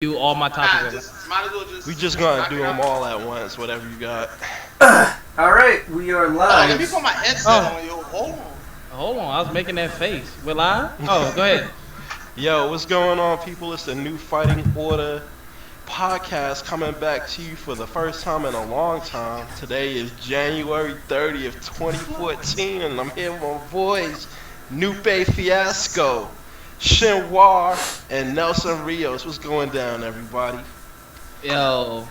do all my topics. Might as well just. We just gonna do them all at once, whatever you got. All right, we are live. Let me put my headset on, yo. Hold on, I was making that face. We're live? Oh, go ahead. Yo, what's going on, people? It's the New Fighting Order podcast coming back to you for the first time in a long time. Today is January 30th, 2014, and I'm here with my boys, Nupe Fiasco, Shinwar, and Nelson Rios. What's going down, everybody? Yo,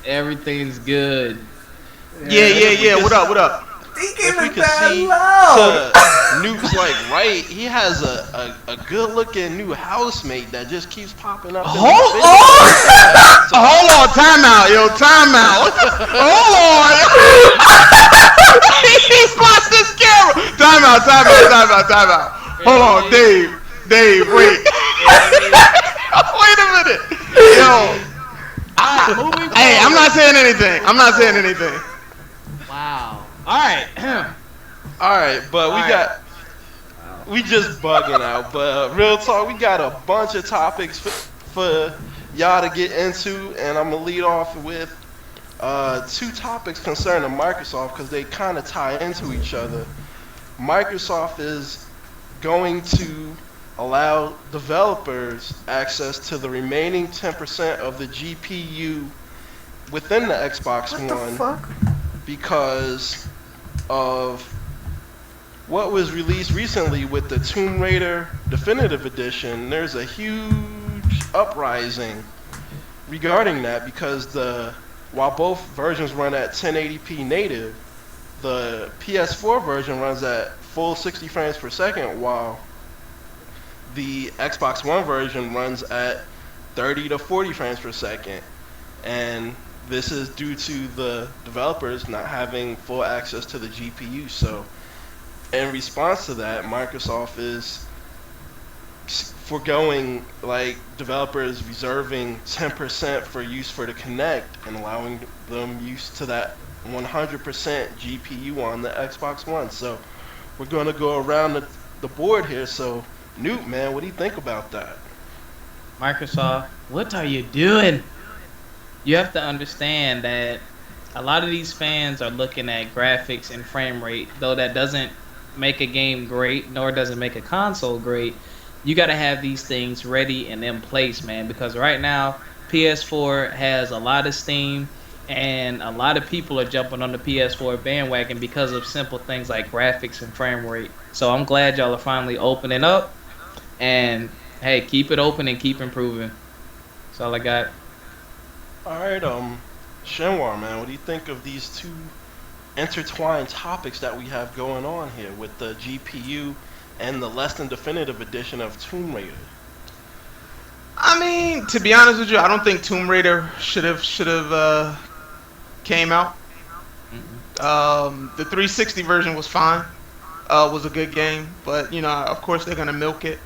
everything's good. Yeah. What up? If we could see to Nuke's right, he has a good looking new housemate that just keeps popping up. Hold on, time out. Hold on. He spots this camera. Time out. Hold on, Dave, wait. Wait a minute. Yo. Hey, I'm not saying anything. Wow. Alright, but we just bugging out. But real talk, we got a bunch of topics for y'all to get into, and I'm gonna lead off with two topics concerning Microsoft because they kind of tie into each other. Microsoft is going to allow developers access to the remaining 10% of the GPU within the Xbox One because of what was released recently with the Tomb Raider Definitive Edition. There's a huge uprising regarding that because while both versions run at 1080p native, the PS4 version runs at full 60 frames per second, while the Xbox One version runs at 30 to 40 frames per second. And this is due to the developers not having full access to the GPU. So in response to that, Microsoft is foregoing developers reserving 10% for use for the Kinect and allowing them use to that 100% GPU on the Xbox One. So we're going to go around the board here. So Newt, man, what do you think about that? Microsoft, what are you doing? You have to understand that a lot of these fans are looking at graphics and frame rate, though that doesn't make a game great, nor does it make a console great. You got to have these things ready and in place, man, because right now PS4 has a lot of steam, and a lot of people are jumping on the PS4 bandwagon because of simple things like graphics and frame rate. So I'm glad y'all are finally opening up, and hey, keep it open and keep improving. That's all I got. All right, Shinwar, man, what do you think of these two intertwined topics that we have going on here with the GPU and the less than definitive edition of Tomb Raider? I mean, to be honest with you, I don't think Tomb Raider should have came out. The 360 version was fine. Was a good game, but of course they're gonna milk it.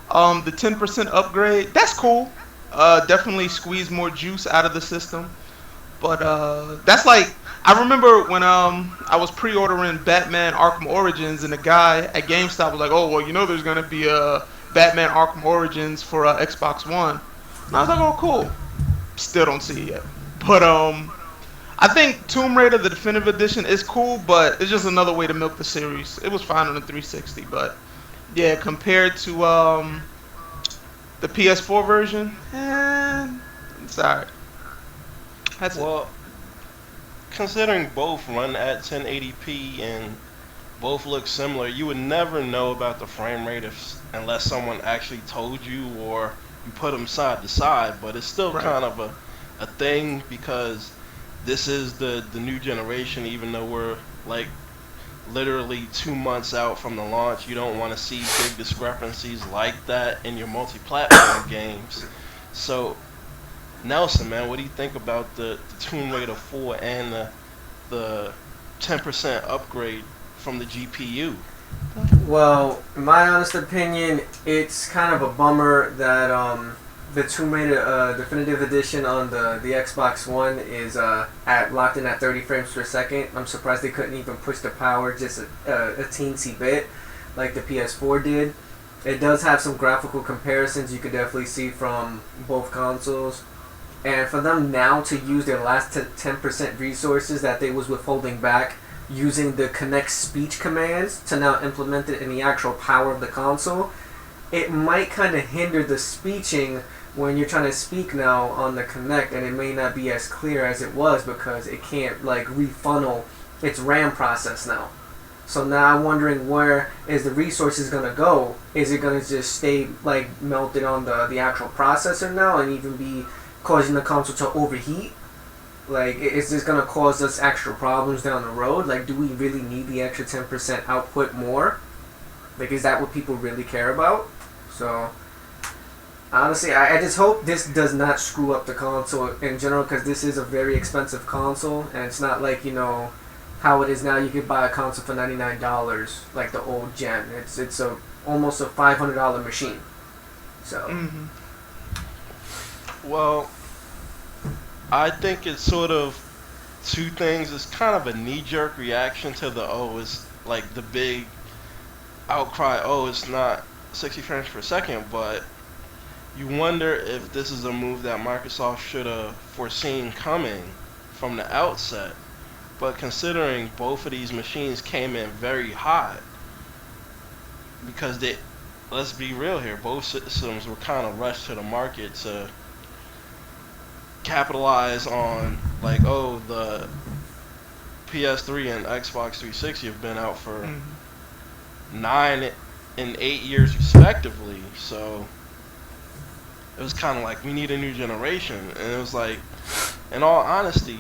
The 10% upgrade, that's cool. Definitely squeeze more juice out of the system. But that's like, I remember when I was pre-ordering Batman Arkham Origins, and the guy at GameStop was like, oh, well, there's going to be a Batman Arkham Origins for Xbox One. And I was like, oh, cool. Still don't see it yet. But I think Tomb Raider, the Definitive Edition, is cool, but it's just another way to milk the series. It was fine on the 360, but yeah, compared to the PS4 version, it's alright. Well, considering both run at 1080p and both look similar, you would never know about the frame rate unless someone actually told you or you put them side to side. But it's still kind of a thing because this is the new generation. Even though we're literally 2 months out from the launch, you don't want to see big discrepancies like that in your multi-platform games. So Nelson, man, what do you think about the Tomb Raider 4 and the 10% upgrade from the GPU? Well, in my honest opinion, it's kind of a bummer that the Tomb Raider Definitive Edition on the Xbox One is locked in at 30 frames per second. I'm surprised they couldn't even push the power just a teensy bit like the PS4 did. It does have some graphical comparisons you could definitely see from both consoles. And for them now to use their last 10% resources that they was withholding back using the Kinect speech commands to now implement it in the actual power of the console, it might kind of hinder the speeching when you're trying to speak now on the Kinect, and it may not be as clear as it was because it can't like refunnel its RAM process now. So now I'm wondering, where is the resources gonna go? Is it gonna just stay like melted on the actual processor now and even be causing the console to overheat? Like, is this gonna cause us extra problems down the road? Like, do we really need the extra 10% output more? Like, is that what people really care about? So, honestly, I just hope this does not screw up the console in general, because this is a very expensive console, and it's not like, you know, how it is now. You could buy a console for $99, like the old gen. It's almost a $500 machine. So. Mm-hmm. Well, I think it's sort of two things. It's kind of a knee-jerk reaction to it's like the big outcry, it's not 60 frames per second, but you wonder if this is a move that Microsoft should have foreseen coming from the outset. But considering both of these machines came in very hot, because let's be real here, both systems were kind of rushed to the market to capitalize on, like, the PS3 and Xbox 360 have been out for 9 and 8 years respectively, so it was kind of like, we need a new generation. And it was like, in all honesty,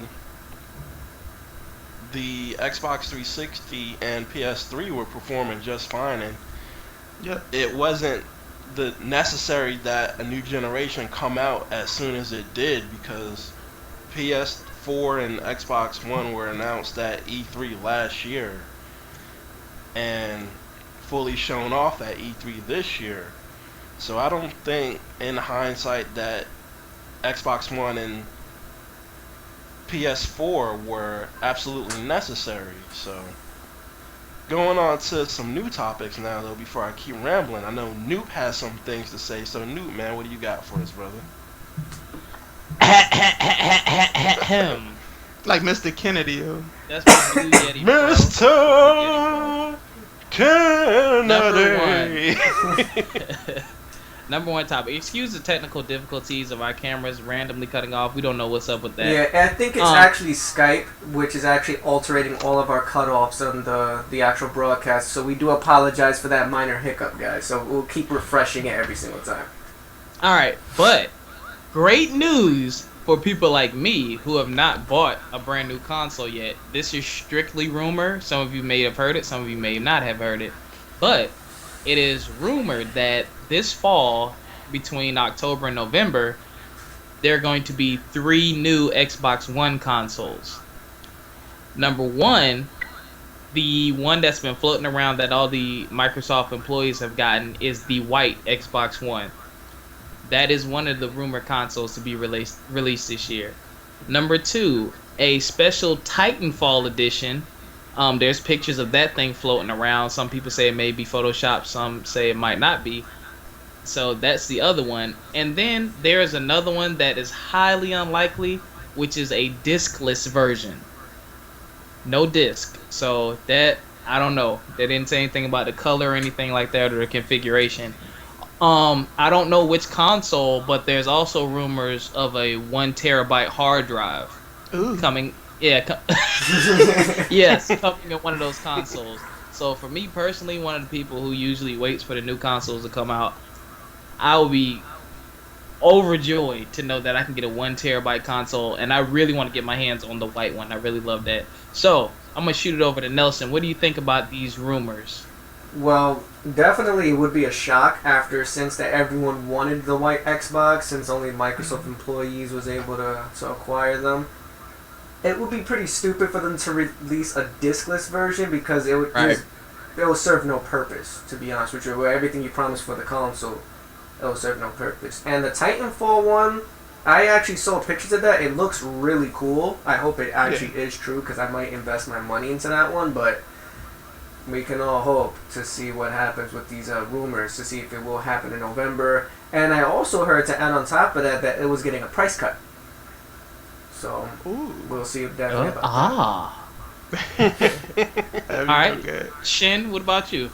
the Xbox 360 and PS3 were performing just fine, and it wasn't necessary that a new generation come out as soon as it did, because PS4 and Xbox One were announced at E3 last year and fully shown off at E3 this year. So I don't think, in hindsight, that Xbox One and PS4 were absolutely necessary. So going on to some new topics now, though, before I keep rambling. I know Noop has some things to say. So, Noop, man, what do you got for us, brother? Like Mr. Kennedy. That's my new Yeti, bro. Mr. Kennedy. Number one topic. Excuse the technical difficulties of our cameras randomly cutting off. We don't know what's up with that. Yeah, I think it's actually Skype, which is actually altering all of our cutoffs on the actual broadcast. So we do apologize for that minor hiccup, guys. So we'll keep refreshing it every single time. Alright, but great news for people like me who have not bought a brand new console yet. This is strictly rumor. Some of you may have heard it, some of you may not have heard it. But it is rumored that this fall, between October and November, there are going to be 3 new Xbox One consoles. Number one, the one that's been floating around that all the Microsoft employees have gotten, is the white Xbox One. That is one of the rumored consoles to be released this year. Number two, a special Titanfall edition. There's pictures of that thing floating around. Some people say it may be Photoshopped, some say it might not be. So that's the other one. And then there's another one that is highly unlikely, which is a diskless version. No disc. So that, I don't know. They didn't say anything about the color or anything like that, or the configuration. I don't know which console, but there's also rumors of a 1 terabyte hard drive coming. Yeah, yes, coming in one of those consoles. So for me personally, one of the people who usually waits for the new consoles to come out, I will be overjoyed to know that I can get a 1 terabyte console, and I really want to get my hands on the white one. I really love that. So I'm gonna shoot it over to Nelson. What do you think about these rumors? Well, definitely it would be a shock since that everyone wanted the white Xbox, since only Microsoft employees was able to acquire them. It would be pretty stupid for them to release a diskless version, because it will serve no purpose, to be honest with you. Where everything you promised for the console, it will serve no purpose. And the Titanfall one, I actually saw pictures of that. It looks really cool. I hope it actually is true, because I might invest my money into that one. But we can all hope to see what happens with these rumors, to see if it will happen in November. And I also heard, to add on top of that, that it was getting a price cut. So we'll see if that's about that. All right, good. Shin, what about you?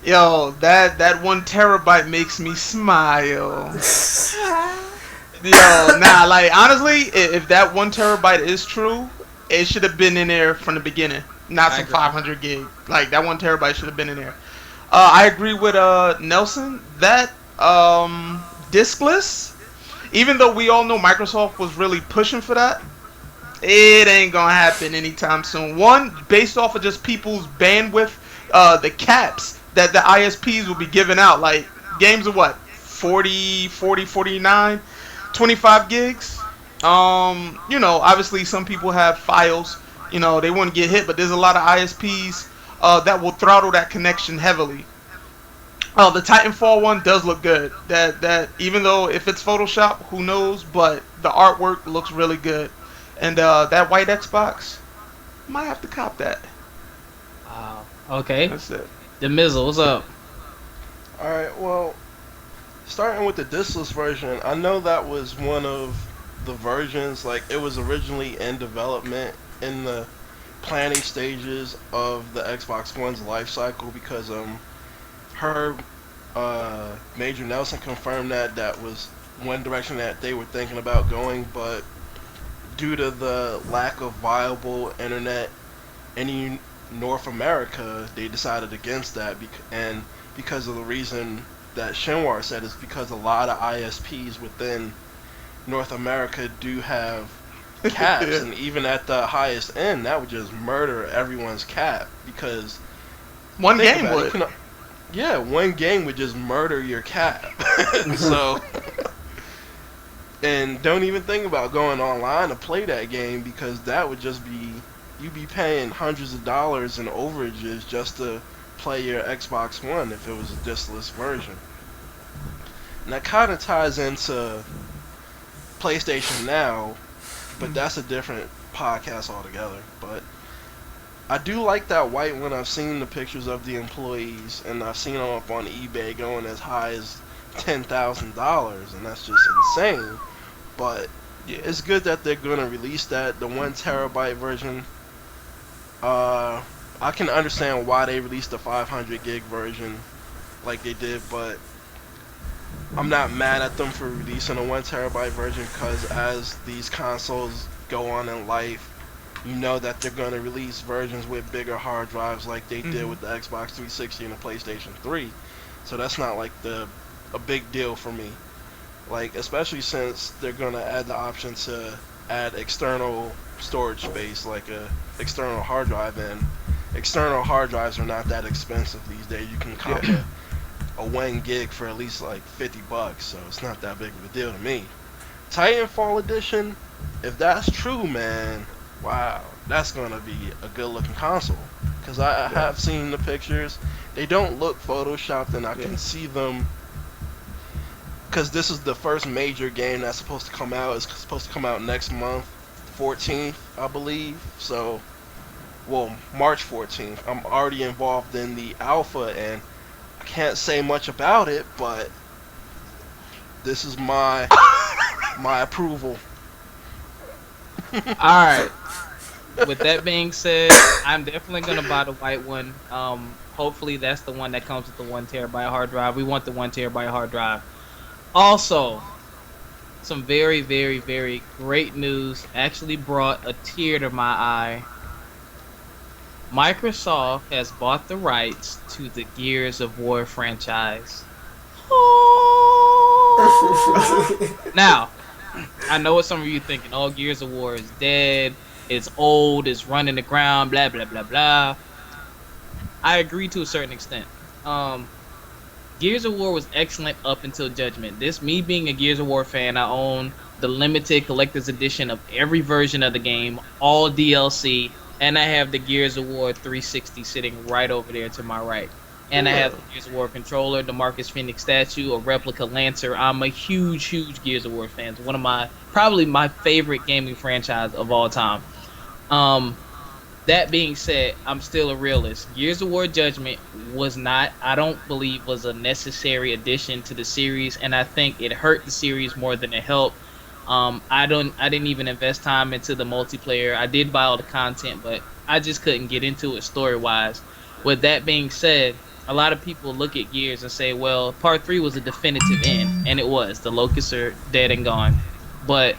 Yo, that 1 terabyte makes me smile. Yo, like honestly, if that 1 terabyte is true, it should have been in there from the beginning, not some 500 gig. Like that 1 terabyte should have been in there. I agree with Nelson that diskless, even though we all know Microsoft was really pushing for that, it ain't gonna happen anytime soon. One, based off of just people's bandwidth, the caps that the ISPs will be giving out, like games of what, 40, 49, 25 gigs. Obviously some people have files, they wouldn't get hit, but there's a lot of ISPs that will throttle that connection heavily. The Titanfall one does look good. That even though if it's Photoshop, who knows, but the artwork looks really good. And that white Xbox, might have to cop that. Wow. Okay. That's it. The Mizzle, what's up? Alright, well, starting with the diskless version, I know that was one of the versions, like it was originally in development in the planning stages of the Xbox One's life cycle, because Major Nelson confirmed that was one direction that they were thinking about going, but due to the lack of viable internet in North America, they decided against that, and because of the reason that Shinwar said, is because a lot of ISPs within North America do have caps, and even at the highest end, that would just murder everyone's cap, because one game would. One game would just murder your cap. So, and don't even think about going online to play that game, because that would just be, you'd be paying hundreds of dollars in overages just to play your Xbox One if it was a diskless version. And that kind of ties into PlayStation Now, but that's a different podcast altogether. But I do like that white one. I've seen the pictures of the employees, and I've seen them up on eBay going as high as $10,000, and that's just insane. But yeah, it's good that they're going to release that, the 1 terabyte version. I can understand why they released the 500 gig version like they did, but I'm not mad at them for releasing a 1 terabyte version, because as these consoles go on in life, you know that they're going to release versions with bigger hard drives like they did with the Xbox 360 and the PlayStation 3. So that's not like a big deal for me. Like, especially since they're going to add the option to add external storage space, like a external hard drive in. External hard drives are not that expensive these days. You can cop a 1 gig for at least like $50, so it's not that big of a deal to me. Titanfall Edition, if that's true, man, wow, that's gonna be a good looking console. Because I have seen the pictures. They don't look photoshopped, and I can see them. Because this is the first major game that's supposed to come out. It's supposed to come out next month, 14th, I believe. So, well, March 14th. I'm already involved in the alpha, and I can't say much about it, but this is my approval. Alright. With that being said, I'm definitely going to buy the white one. Hopefully that's the one that comes with the 1 terabyte hard drive. We want the 1 terabyte hard drive. Also, some very, very, very great news actually brought a tear to my eye. Microsoft has bought the rights to the Gears of War franchise. Now, I know what some of you thinking. Oh, Gears of War is dead. It's old. It's running the ground. Blah, blah, blah, blah. I agree to a certain extent. Gears of War was excellent up until Judgment. Me being a Gears of War fan, I own the limited collector's edition of every version of the game, all DLC, and I have the Gears of War 360 sitting right over there to my right. And I have the Gears of War controller, the Marcus Phoenix statue, a replica Lancer. I'm a huge, huge Gears of War fan. It's probably my favorite gaming franchise of all time. That being said, I'm still a realist. Gears of War Judgment was not, I don't believe, was a necessary addition to the series, and I think it hurt the series more than it helped. I didn't even invest time into the multiplayer. I did buy all the content, but I just couldn't get into it story wise. With that being said, a lot of people look at Gears and say, well, Part 3 was a definitive end, and it was. The Locusts are dead and gone. But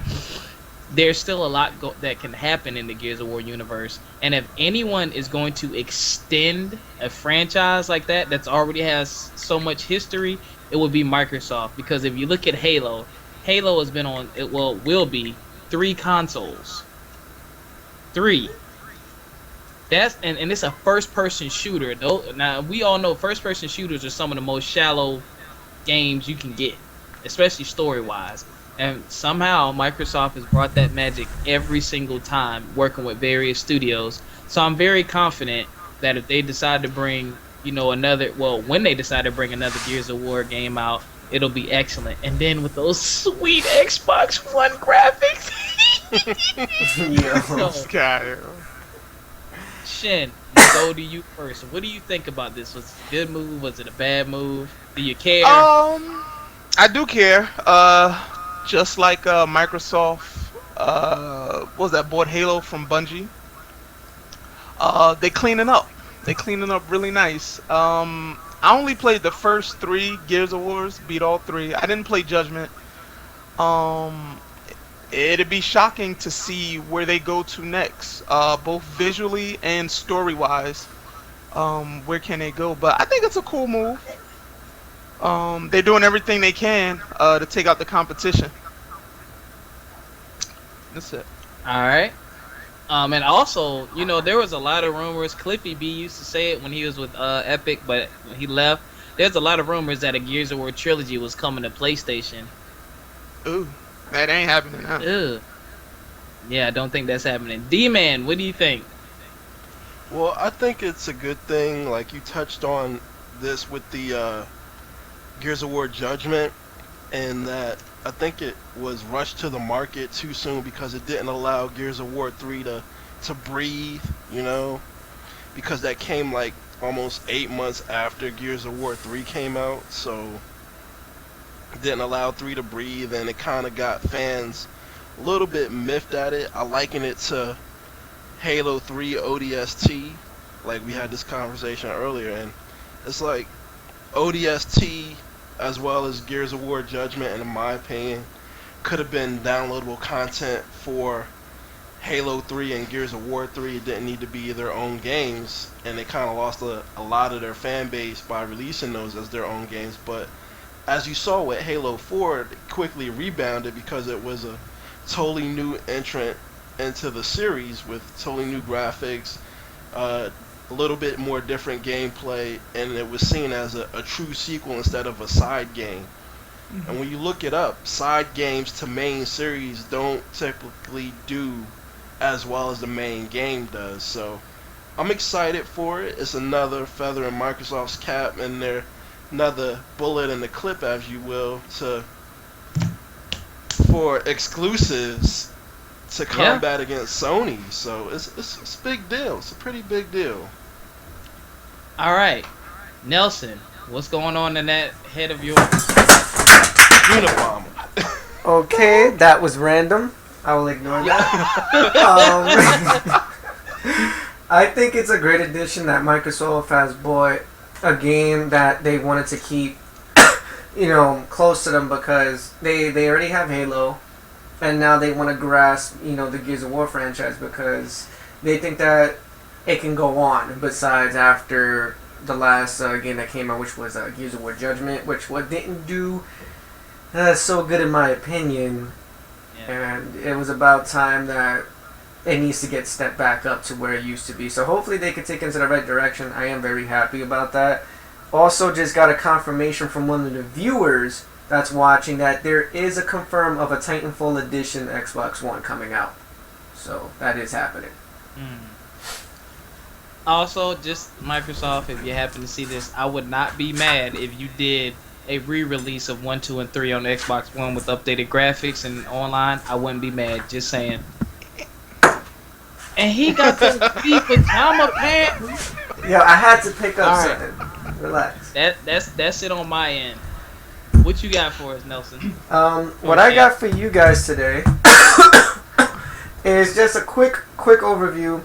there's still a lot that can happen in the Gears of War universe. And if anyone is going to extend a franchise like that that's already has so much history, it would be Microsoft. Because if you look at Halo has been on, will be 3 consoles. 3. And it's a first-person shooter. Now, we all know first-person shooters are some of the most shallow games you can get, especially story-wise. And somehow Microsoft has brought that magic every single time, working with various studios. So I'm very confident that if they decide to bring, when they decide to bring another Gears of War game out, it'll be excellent. And then with those sweet Xbox One graphics. Shin, go to you first. What do you think about this? Was it a good move? Was it a bad move? Do you care? I do care. Just like Microsoft, what was that, bought Halo from Bungie. They cleaning up. They cleaning up really nice. I only played the first 3 Gears of Wars, beat all 3. I didn't play Judgment. It'd be shocking to see where they go to next, both visually and story-wise. Where can they go? But I think it's a cool move. They're doing everything they can to take out the competition. That's it. All right. And also, there was a lot of rumors. Cliffy B used to say it when he was with Epic, but when he left, there's a lot of rumors that a Gears of War trilogy was coming to PlayStation. Ooh, that ain't happening now. Ugh. Yeah, I don't think that's happening. D-Man, what do you think? Well, I think it's a good thing. Like, you touched on this with the Gears of War Judgment, and that I think it was rushed to the market too soon because it didn't allow Gears of War 3 to breathe, because that came like almost 8 months after Gears of War 3 came out, so it didn't allow 3 to breathe, and it kind of got fans a little bit miffed at it. I liken it to Halo 3 ODST, like we had this conversation earlier, and it's like ODST as well as Gears of War Judgment, and in my opinion, could have been downloadable content for Halo 3 and Gears of War 3. It didn't need to be their own games, and they kind of lost a lot of their fan base by releasing those as their own games. But as you saw with Halo 4, it quickly rebounded because it was a totally new entrant into the series with totally new graphics, a little bit more different gameplay, and it was seen as a true sequel instead of a side game. Mm-hmm. And when you look it up, side games to main series don't typically do as well as the main game does. So I'm excited for it. It's another feather in Microsoft's cap, and they're another bullet in the clip, as you will, for exclusives to combat against Sony. So it's a big deal. It's a pretty big deal. All right, Nelson, what's going on in that head of yours? Unabomber. Okay, that was random. I will ignore that. I think it's a great addition that Microsoft has bought a game that they wanted to keep, close to them, because they already have Halo, and now they want to grasp, the Gears of War franchise, because they think that it can go on. Besides, after the last game that came out, which was Gears of War Judgment, which didn't do so good in my opinion, and it was about time that it needs to get stepped back up to where it used to be. So hopefully they can take it into the right direction. I am very happy about that. Also, just got a confirmation from one of the viewers that's watching that there is a confirm of a Titanfall edition Xbox One coming out. So that is happening. Also, just Microsoft, if you happen to see this, I would not be mad if you did a re-release of 1, 2, and 3 on the Xbox One with updated graphics and online. I wouldn't be mad, just saying. and he got the V pajama pants. Yo, I had to pick up All right. something. Relax. That's it on my end. What you got for us, Nelson? What I got for you guys today is just a quick overview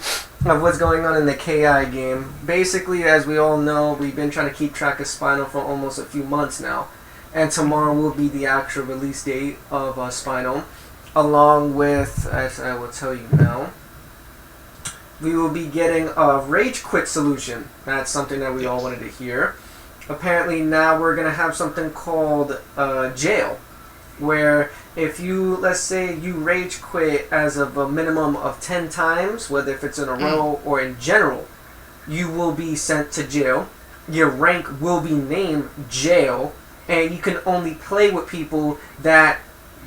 of what's going on in the KI game. Basically, as we all know, we've been trying to keep track of Spinal for almost a few months now. And tomorrow will be the actual release date of Spinal. Along with, as I will tell you now, we will be getting a rage quit solution. That's something that we all wanted to hear. Apparently now we're going to have something called jail, where if you, let's say you rage quit as of a minimum of 10 times, whether if it's in a row or in general, you will be sent to jail. Your rank will be named jail, and you can only play with people that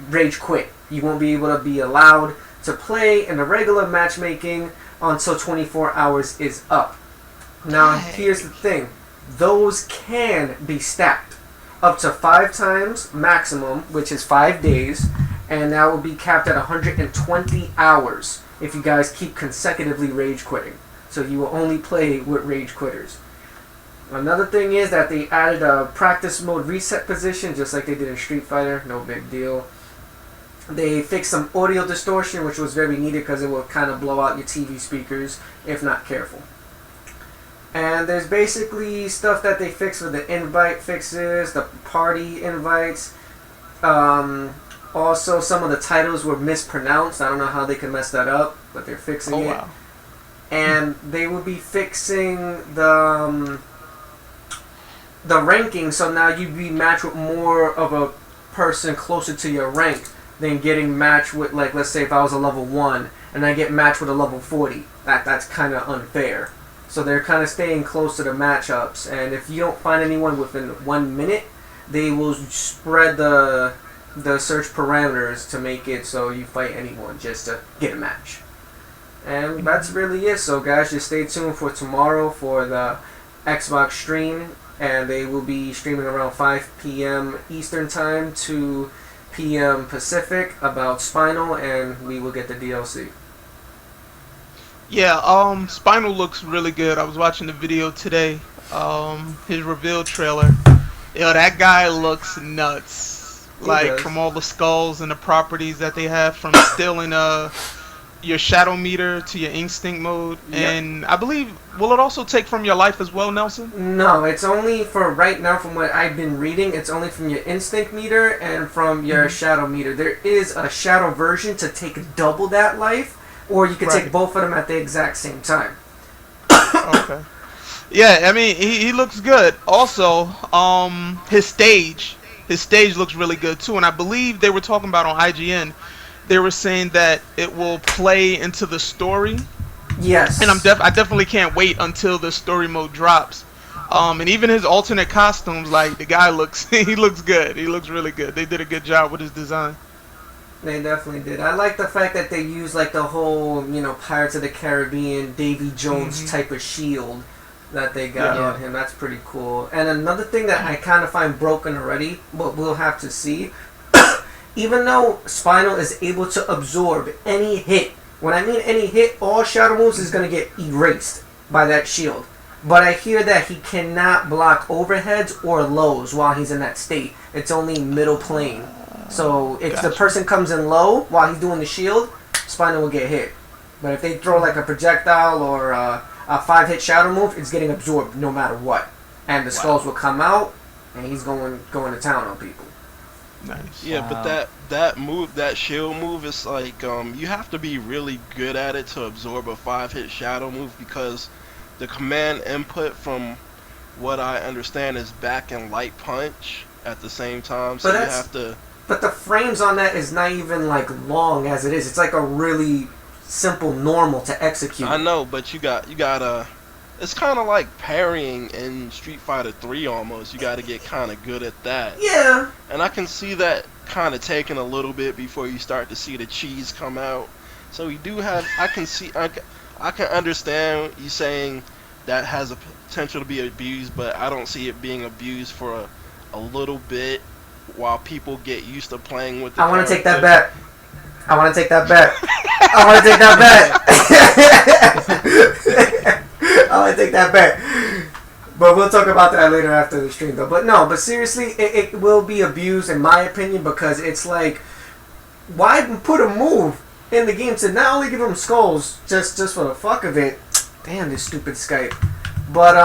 rage quit. You won't be able to be allowed to play in the regular matchmaking until 24 hours is up. Now, here's the thing. Those can be stacked up to 5 times maximum, which is 5 days, and that will be capped at 120 hours if you guys keep consecutively rage quitting. So you will only play with rage quitters. Another thing is that they added a practice mode reset position, just like they did in Street Fighter. No big deal. They fixed some audio distortion, which was very needed because it will kind of blow out your TV speakers if not careful. And there's basically stuff that they fixed with the invite fixes, the party invites. Also, some of the titles were mispronounced. I don't know how they can mess that up, but they're fixing it. Wow. And they will be fixing the ranking, so now you'd be matched with more of a person closer to your rank than getting matched with, like, let's say if I was a level 1 and I get matched with a level 40. That's kind of unfair. So they're kind of staying close to the matchups, and if you don't find anyone within 1 minute, they will spread the search parameters to make it so you fight anyone just to get a match. And that's really it. So guys, just stay tuned for tomorrow for the Xbox stream, and they will be streaming around 5 p.m. Eastern Time, 2 p.m. Pacific, about Spinal, and we will get the DLC. Yeah, Spinal looks really good. I was watching the video today, his reveal trailer. Yo, that guy looks nuts. Like, from all the skulls and the properties that they have, from stealing your shadow meter to your instinct mode. Yep. And I believe, will it also take from your life as well, Nelson? No, it's only for right now, from what I've been reading, it's only from your instinct meter and from your shadow meter. There is a shadow version to take double that life, or you could take both of them at the exact same time. Okay. Yeah, I mean, he looks good. Also, his stage looks really good too, and I believe they were talking about on IGN, they were saying that it will play into the story. Yes. And I definitely can't wait until the story mode drops. And even his alternate costumes, like, the guy looks, he looks good. He looks really good. They did a good job with his design. They definitely did. I like the fact that they used, like, the whole, Pirates of the Caribbean, Davy Jones type of shield that they got on him. That's pretty cool. And another thing that I kind of find broken already, but we'll have to see, even though Spinal is able to absorb any hit, when I mean any hit, all shadow moves is going to get erased by that shield. But I hear that he cannot block overheads or lows while he's in that state. It's only middle plane. So if the person comes in low while he's doing the shield, Spinal will get hit. But if they throw like a projectile or a 5-hit shadow move, it's getting absorbed no matter what. And the skulls will come out, and he's going to town on people. Nice. Yeah, but that move, that shield move, is like you have to be really good at it to absorb a 5-hit shadow move, because the command input, from what I understand, is back and light punch at the same time. So you have to. But the frames on that is not even like long as it is. It's like a really simple normal to execute. I know, but you gotta. It's kind of like parrying in Street Fighter 3 almost. You got to get kind of good at that. Yeah. And I can see that kind of taking a little bit before you start to see the cheese come out. So we do have. I can understand you saying that has a potential to be abused, but I don't see it being abused for a little bit while people get used to playing with the I want to take that bet. I want to take that bet. I want to take that bet. But we'll talk about that later after the stream, though. But seriously, it will be abused, in my opinion, because it's like, why put a move in the game to not only give them skulls just for the fuck of it? Damn, this stupid Skype. But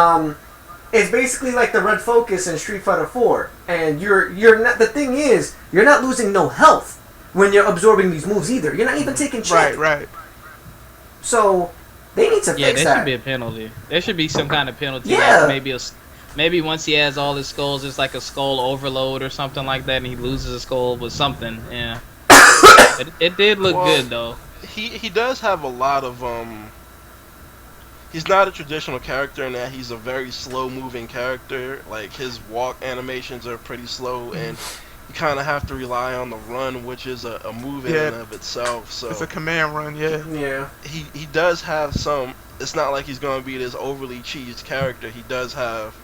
it's basically like the red focus in Street Fighter 4, and you're not. The thing is, you're not losing no health when you're absorbing these moves either. You're not even taking chip. Right. So they need to fix that. There should be a penalty. There should be some kind of penalty. Yeah. Like maybe once he has all his skulls, it's like a skull overload or something like that, and he loses a skull with something. Yeah. It did look good though. He does have a lot of He's not a traditional character in that he's a very slow moving character. Like his walk animations are pretty slow, and you kind of have to rely on the run, which is a move in and of itself. So it's a command run, Yeah. He does have some. It's not like he's going to be this overly cheesed character. He does have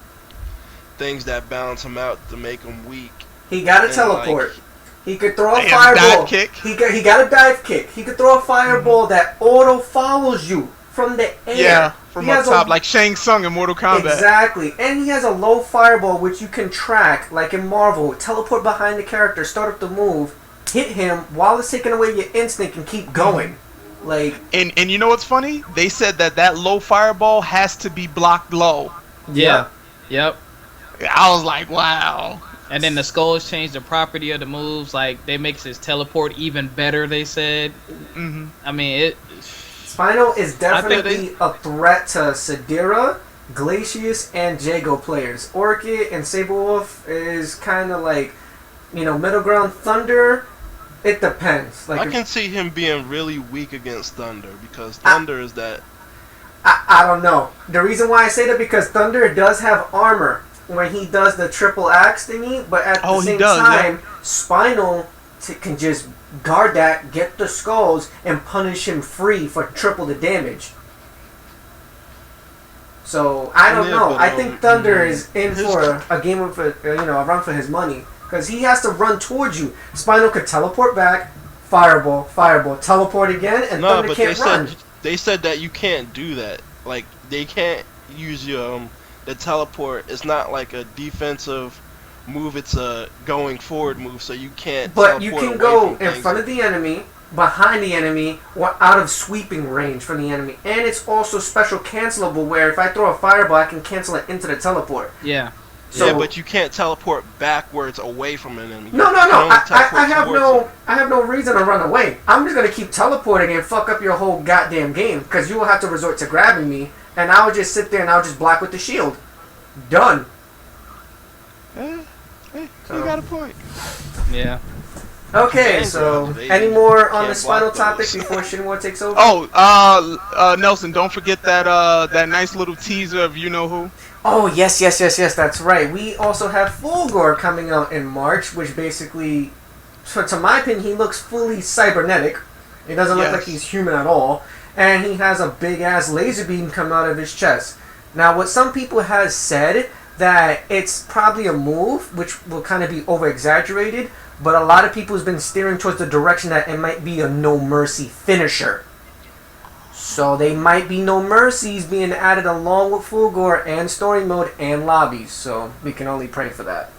things that balance him out to make him weak. He got a teleport. He could throw a fireball. Dive kick. He got a dive kick. He could throw a fireball that auto follows you from the air. Yeah, from up top, like Shang Tsung in Mortal Kombat. Exactly. And he has a low fireball which you can track, like in Marvel. Teleport behind the character, start up the move, hit him while it's taking away your instinct and keep going. Like, and you know what's funny? They said that low fireball has to be blocked low. Yeah. Yep. I was like, wow. And then the skulls change the property of the moves. Like, they makes his teleport even better, they said. Mm-hmm. I mean, Spinal is definitely a threat to Sadira, Glacius, and Jago players. Orchid and Saberwolf is kind of like, middle ground. Thunder, it depends. Like, I can see him being really weak against Thunder, because Thunder is that... I don't know. The reason why I say that, because Thunder does have armor when he does the triple axe thingy, but at the same time, Spinal can just guard that, get the skulls, and punish him free for triple the damage. So I don't know. I think Thunder is in for a game of a run for his money, because he has to run towards you. Spinal could teleport back, fireball, teleport again, and Thunder can't run. They said that you can't do that. Like, they can't use the teleport. It's not like a defensive move, it's a going forward move, so you can't. But you can go in front of the enemy, behind the enemy, or out of sweeping range from the enemy. And it's also special cancelable, where if I throw a fireball, I can cancel it into the teleport. Yeah. So, but you can't teleport backwards away from an enemy. No. I have no reason to run away. I'm just gonna keep teleporting and fuck up your whole goddamn game, because you will have to resort to grabbing me, and I'll just sit there and I'll just block with the shield. Done. Hey, you got a point. Yeah. Okay, so any more on the Spinal topic before Shinwa takes over? Oh, Nelson, don't forget that nice little teaser of you know who. Oh, yes, that's right. We also have Fulgore coming out in March, which basically, to my opinion, he looks fully cybernetic. He doesn't look like he's human at all. And he has a big-ass laser beam come out of his chest. Now, what some people have said, that it's probably a move, which will kind of be over-exaggerated, but a lot of people has been steering towards the direction that it might be a No Mercy finisher. So they might be No Mercies being added along with Fulgore and story mode and lobbies. So we can only pray for that.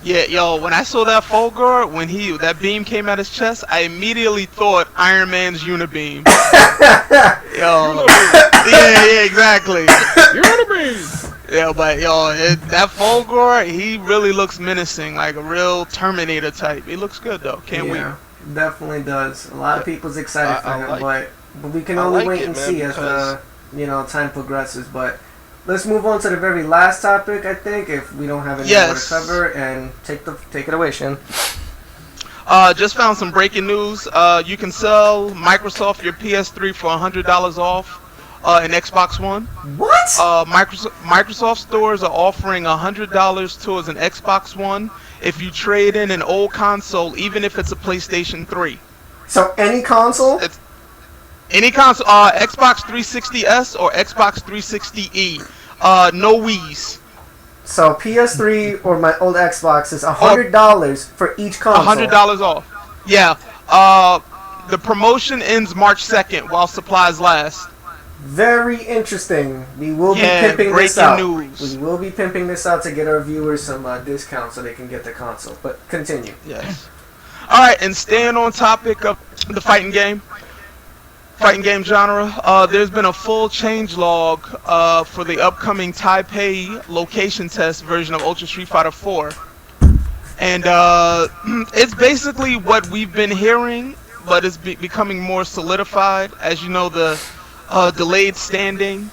Yeah, yo, when I saw that Fulgore, when that beam came out his chest, I immediately thought Iron Man's Unibeam. Yo, yeah, exactly. Unibeam. Yeah, but that Fulgore, he really looks menacing, like a real Terminator type. He looks good though. Can't wait. Definitely does. A lot of people's excited for him, but we can only wait and see as time progresses. But let's move on to the very last topic, I think, if we don't have any more to cover, and take it away, Shin. Just found some breaking news. You can sell Microsoft your PS3 for $100 off. And Xbox One. What? Microsoft stores are offering $100 towards an Xbox One if you trade in an old console, even if it's a PlayStation 3. So any console? Any console, Xbox 360S or Xbox 360E. No Wii's. So PS3 or my old Xbox is $100 for each console. $100 off. Yeah. The promotion ends March 2nd while supplies last. Very interesting. We will be pimping this out. News. We will be pimping this out to get our viewers some discounts so they can get the console. But continue. Yes. All right, and staying on topic of the fighting game genre, there's been a full changelog for the upcoming Taipei location test version of Ultra Street Fighter 4. And it's basically what we've been hearing, but it's becoming more solidified. As you know, the delayed standing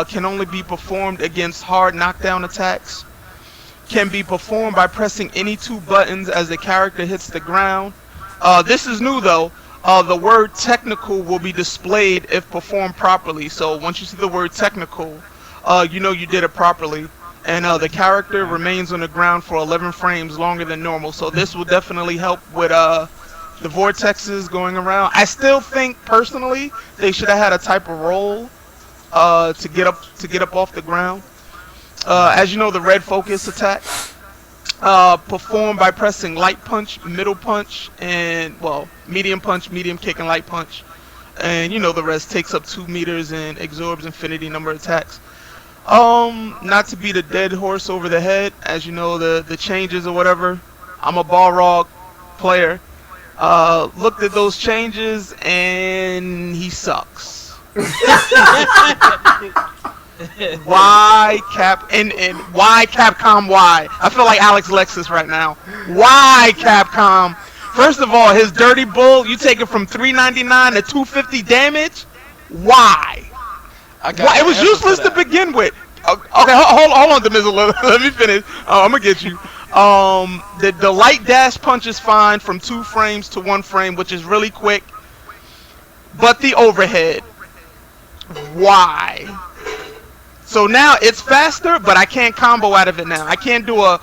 can only be performed against hard knockdown attacks. Can be performed by pressing any two buttons as the character hits the ground. This is new though. The word technical will be displayed if performed properly. So once you see the word technical, you know you did it properly. And the character remains on the ground for 11 frames longer than normal. So this will definitely help with the vortexes going around. I still think personally they should have had a type of roll to get up off the ground. As you know, the red focus attack performed by pressing light punch, middle punch, and medium punch, medium kick, and light punch. And you know the rest takes up 2 meters and absorbs infinity number of attacks. Not to beat a dead horse over the head, as you know the changes or whatever. I'm a Balrog player. Looked at those changes and he sucks. Why why Capcom? Why? I feel like Alex Lexus right now. Why Capcom? First of all, his Dirty Bull, you take it from 399 to 250 damage. Why? It was useless to begin with. Okay, hold on, Demizzle. Let me finish. I'm gonna get you. The light dash punch is fine from 2 frames to 1 frame, which is really quick. But the overhead, why? So now it's faster, but I can't combo out of it now. I can't do a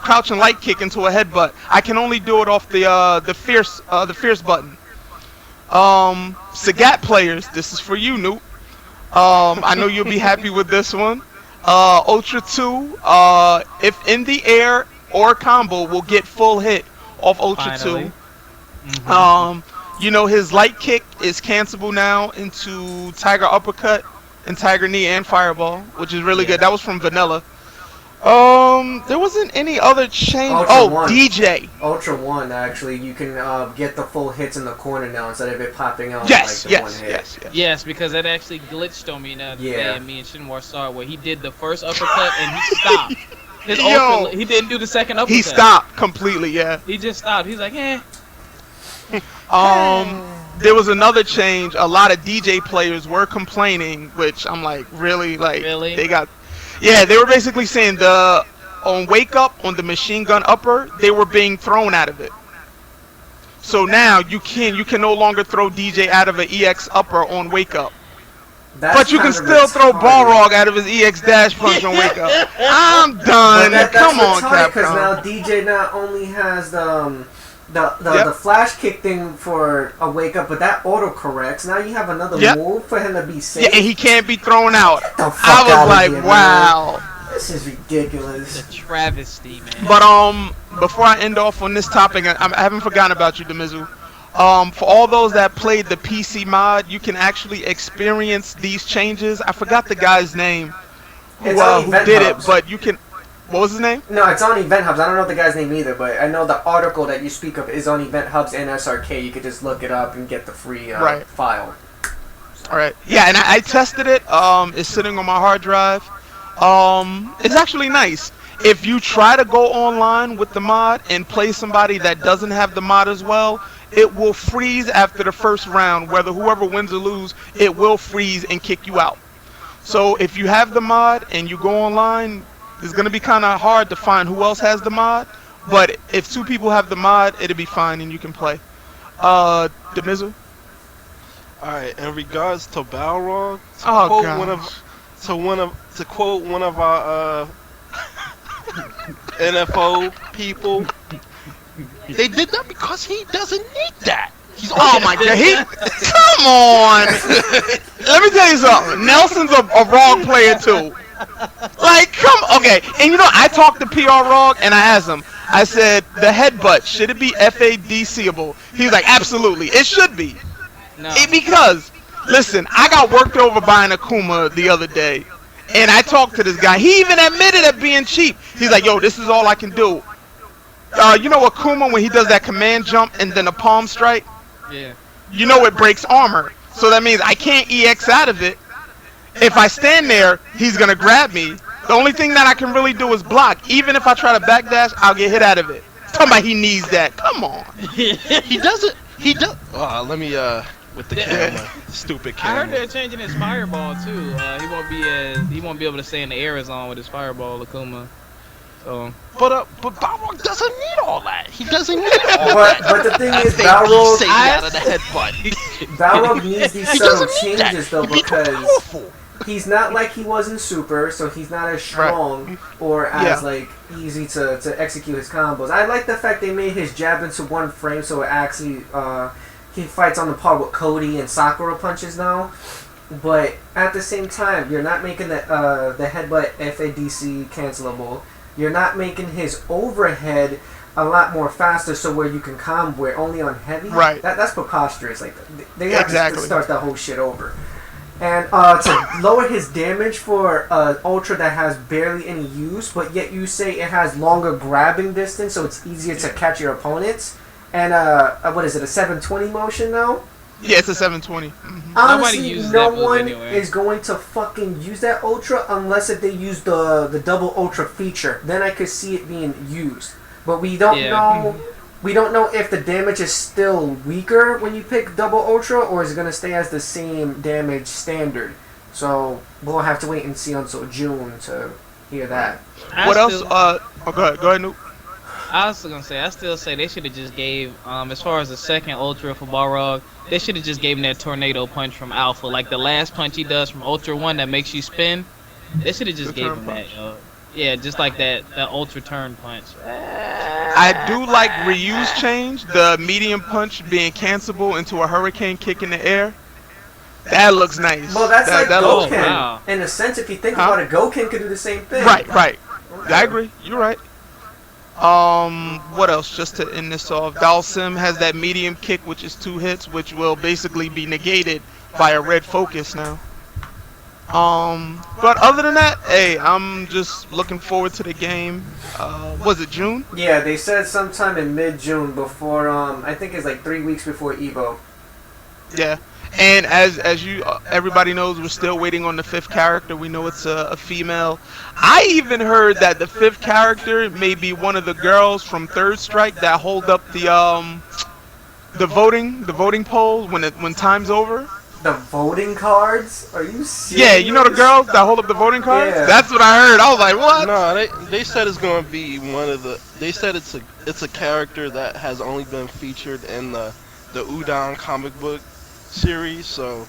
crouch and light kick into a headbutt. I can only do it off the fierce button. Sagat players, this is for you, Newt. I know you'll be happy with this one. Ultra 2, if in the air or combo, will get full hit off Ultra 2. Mm-hmm. You know, his light kick is cancelable now into Tiger Uppercut and Tiger Knee and Fireball, which is really good. That was from Vanilla. There wasn't any other change. Ultra 1. DJ. Ultra 1, actually, you can get the full hits in the corner now instead of it popping out yes, like the yes, one hit. Yes. Yes, because that actually glitched on me the other day, and me and Shinwar saw it, where he did the first uppercut and he stopped. He didn't do the second uppercut. He stopped completely, yeah. He just stopped. He's like, eh. There was another change. A lot of DJ players were complaining, which I'm like, really? Like, really? They were basically saying on Wake Up, on the machine gun upper, they were being thrown out of it. So now you can no longer throw DJ out of an EX upper on Wake Up. But you can still throw Balrog out of his EX dash punch on Wake Up. I'm done. Come on, Capcom. Because now DJ not only has the flash kick thing for a Wake Up, but that auto corrects. Now you have another move for him to be safe. Yeah, and he can't be thrown out. Get the fuck I was out like, of here, wow. Man. This is ridiculous. It's a travesty, man. But before I end off on this topic, I haven't forgotten about you, Demizu. For all those that played the PC mod, you can actually experience these changes. I forgot the guy's name who did it, but you can. What was his name? No, it's on Event Hubs. I don't know the guy's name either, but I know the article that you speak of is on Event Hubs and SRK. You could just look it up and get the free file. All right. Yeah, and I tested it. It's sitting on my hard drive. It's actually nice. If you try to go online with the mod and play somebody that doesn't have the mod as well, it will freeze after the first round. Whether whoever wins or lose, it will freeze and kick you out. So if you have the mod and you go online, it's going to be kind of hard to find who else has the mod. But if 2 people have the mod, it'll be fine and you can play. Demizu? Alright, in regards to Balrog, to quote one of our NFO people, they did that because he doesn't need that. He's oh my god, come on! Let me tell you something. Nelson's a Rog player too. Like, okay. And you know, I talked to PR Rog and I asked him, I said, the headbutt, should it be FADCable? He was like, absolutely, it should be. No. Because, listen, I got worked over by an Akuma the other day, and I talked to this guy. He even admitted at being cheap. He's like, yo, this is all I can do. You know Akuma, when he does that command jump and then a palm strike? Yeah. You know it breaks armor. So that means I can't EX out of it. If I stand there, he's going to grab me. The only thing that I can really do is block. Even if I try to backdash, I'll get hit out of it. Talking about he needs that. Come on. He doesn't. He does. Let me with the camera. Stupid I camera. heard they're changing his fireball too. He won't be able to stay in the air as long with his fireball, Akuma. So. But Balrog doesn't need all that. He doesn't need all that. But the thing is, Balrog out of the headbutt. Balrog needs these subtle changes though, He'd be because powerful. he's not like he was in Super, so he's not as strong or as like easy to execute his combos. I like the fact they made his jab into one frame, so it actually he fights on the par with Cody and Sakura punches now. But at the same time, you're not making the headbutt FADC cancelable. You're not making his overhead a lot more faster, so where you can combo it only on heavy. Right. That's preposterous. Like they have Exactly. to start that whole shit over. And to lower his damage for Ultra that has barely any use, but yet you say it has longer grabbing distance, so it's easier to catch your opponents. And what is it, a 720 motion now? Yeah, it's a 720. Honestly, uses no that move one anyway. is going to fucking use that Ultra unless if they use the double Ultra feature. Then I could see it being used. But we don't know. We don't know if the damage is still weaker when you pick double Ultra, or is it going to stay as the same damage standard. So we'll have to wait and see until June to hear that. What else? Go ahead, Nuke. I was gonna say, I still say they should have just gave, as far as the second Ultra for Balrog, they should have just gave him that tornado punch from Alpha, like the last punch he does from Ultra 1 that makes you spin. They should have just gave him that, yo. Yeah, just like that Ultra turn punch. I do like Ryu's change, the medium punch being cancelable into a hurricane kick in the air. That looks nice. Well, that's like Goken. wow. In a sense, if you think about it, Goken could do the same thing. Right. I agree. You're right. What else? Just to end this off, Dalsim has that medium kick, which is 2 hits, which will basically be negated by a red focus now. But other than that, hey, I'm just looking forward to the game. Was it June? Yeah, they said sometime in mid-June before, I think it's like 3 weeks before EVO. Yeah. And as you everybody knows, we're still waiting on the 5th character. We know it's a female. I even heard that the 5th character may be one of the girls from Third Strike that hold up the voting polls when time's over. The voting cards? Are you serious? Yeah, you know the girls that hold up the voting cards? Yeah. That's what I heard. I was like, what? No, they said it's gonna be one of the. They said it's a character that has only been featured in the Udon comic book series. So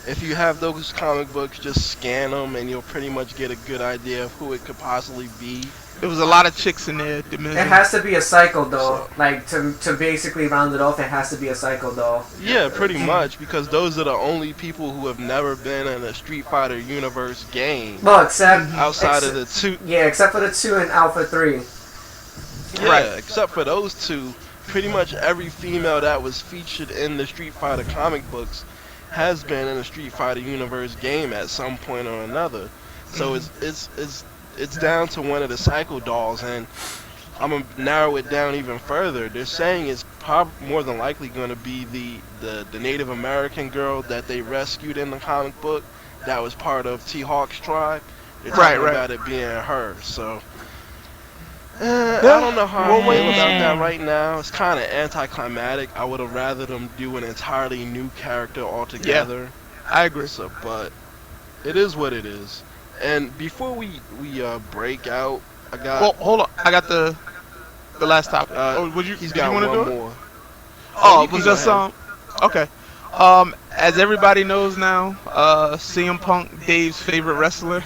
if you have those comic books, just scan them and you'll pretty much get a good idea of who it could possibly be. There was a lot of chicks in there. It has to be a cycle doll. Like, to basically round it off, it has to be a cycle doll. Yeah, pretty much, because those are the only people who have never been in a Street Fighter universe game. Well, except outside of the 2. Yeah, except for the 2 and Alpha 3. Yeah, Right. except for those 2, pretty much every female that was featured in the Street Fighter comic books has been in a Street Fighter universe game at some point or another. So it's down to one of the cycle dolls, and I'm gonna narrow it down even further. They're saying it's more than likely going to be the Native American girl that they rescued in the comic book that was part of T-Hawk's tribe. They're talking about it being her. So I don't know how I feel about that right now. It's kind of anticlimactic. I would have rather them do an entirely new character altogether. Yeah, I agree. So, but it is what it is. And before we break out, I got. Well, hold on. I got the last topic. He's got one more. Oh, was just okay. As everybody knows now, CM Punk, Dave's favorite wrestler,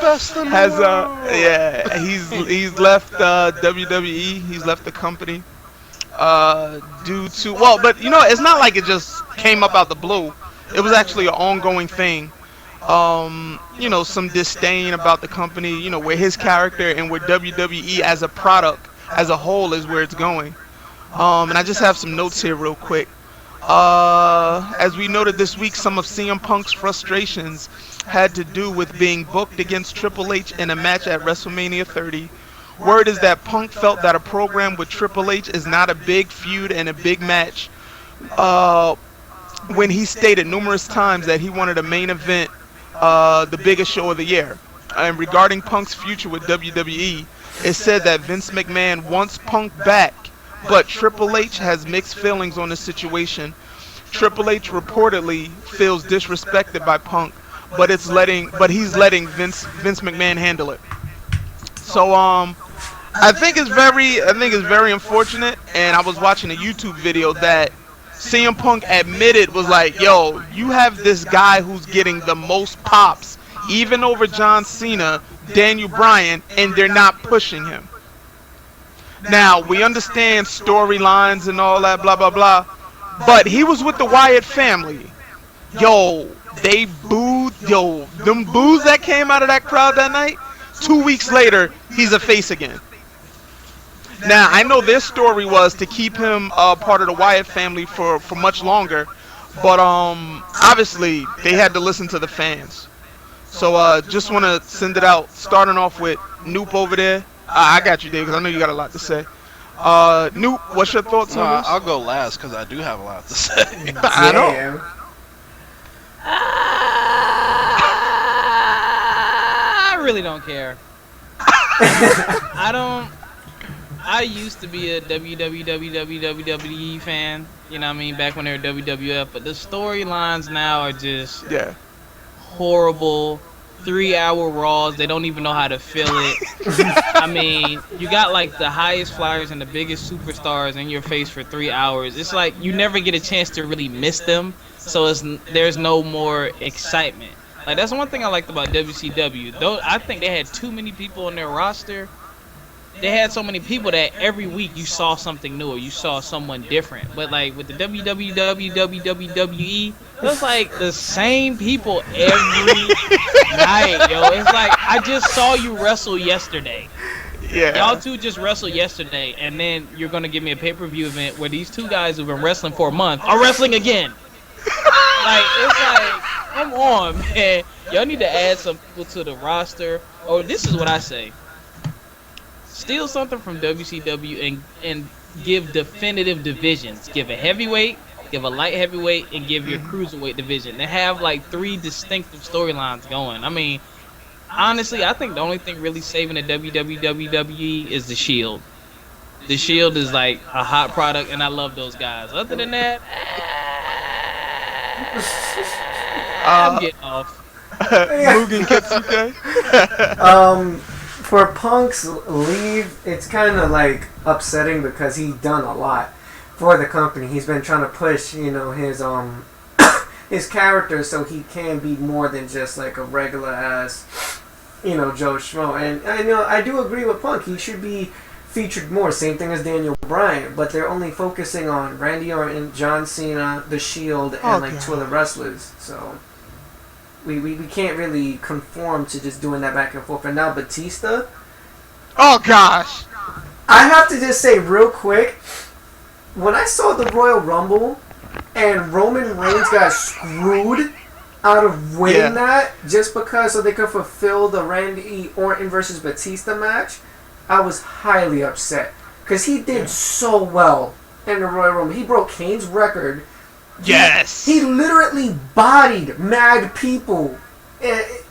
Best in the has world. he's left WWE. He's left the company due to but you know, it's not like it just came up out the blue. It was actually an ongoing thing. some disdain about the company, where his character and where WWE as a product, as a whole, is where it's going. And I just have some notes here real quick. As we noted this week, some of CM Punk's frustrations had to do with being booked against Triple H in a match at WrestleMania 30. Word is that Punk felt that a program with Triple H is not a big feud and a big match, when he stated numerous times that he wanted a main event, the biggest show of the year. And regarding Punk's future with WWE, it said that Vince McMahon wants Punk back, but Triple H has mixed feelings on the situation. Triple H reportedly feels disrespected by Punk, but he's letting Vince McMahon handle it. So I think it's very unfortunate, and I was watching a YouTube video that CM Punk admitted was like, yo, you have this guy who's getting the most pops, even over John Cena, Daniel Bryan, and they're not pushing him. Now, we understand storylines and all that, blah, blah, blah, but he was with the Wyatt family. Yo, they booed, them boos that came out of that crowd that night, 2 weeks later, he's a face again. Now, I know their story was to keep him part of the Wyatt family for much longer, but obviously they had to listen to the fans. So just want to send it out, starting off with Noop over there. I got you, Dave, because I know you got a lot to say. Noop, what's your thoughts on this? I'll go last because I do have a lot to say. I know. I really don't care. I used to be a WWE fan, you know what I mean, back when they were WWF, but the storylines now are just horrible. 3-hour Raws, they don't even know how to fill it. I mean, you got like the highest flyers and the biggest superstars in your face for 3 hours. It's like you never get a chance to really miss them, so there's no more excitement. Like, that's one thing I liked about WCW. Though I think they had too many people on their roster. They had so many people that every week you saw something new or you saw someone different. But like with the WWE, it was like the same people every night, yo. It's like I just saw you wrestle yesterday. Yeah. Y'all two just wrestled yesterday, and then you're gonna give me a pay-per-view event where these two guys who've been wrestling for a month are wrestling again. Like, it's like, come on, man. Y'all need to add some people to the roster. Or this is what I say. Steal something from WCW and give definitive divisions. Give a heavyweight, give a light heavyweight, and give your cruiserweight division. They have like 3 distinctive storylines going. I mean, honestly, I think the only thing really saving the WWE is the Shield. The Shield is like a hot product, and I love those guys. Other than that, I'm getting off. Mugen Ketsuke? For Punk's leave, it's kind of like upsetting because he's done a lot for the company. He's been trying to push, his his character so he can be more than just like a regular ass, Joe Schmo. And I do agree with Punk. He should be featured more. Same thing as Daniel Bryan, but they're only focusing on Randy Orton, John Cena, The Shield, and 2 other wrestlers. So we can't really conform to just doing that back and forth. And now Batista. Oh gosh. I have to just say real quick, when I saw the Royal Rumble and Roman Reigns got screwed out of winning that just because so they could fulfill the Randy Orton versus Batista match, I was highly upset because he did so well in the Royal Rumble. He broke Kane's record. Yes. He literally bodied mad people. It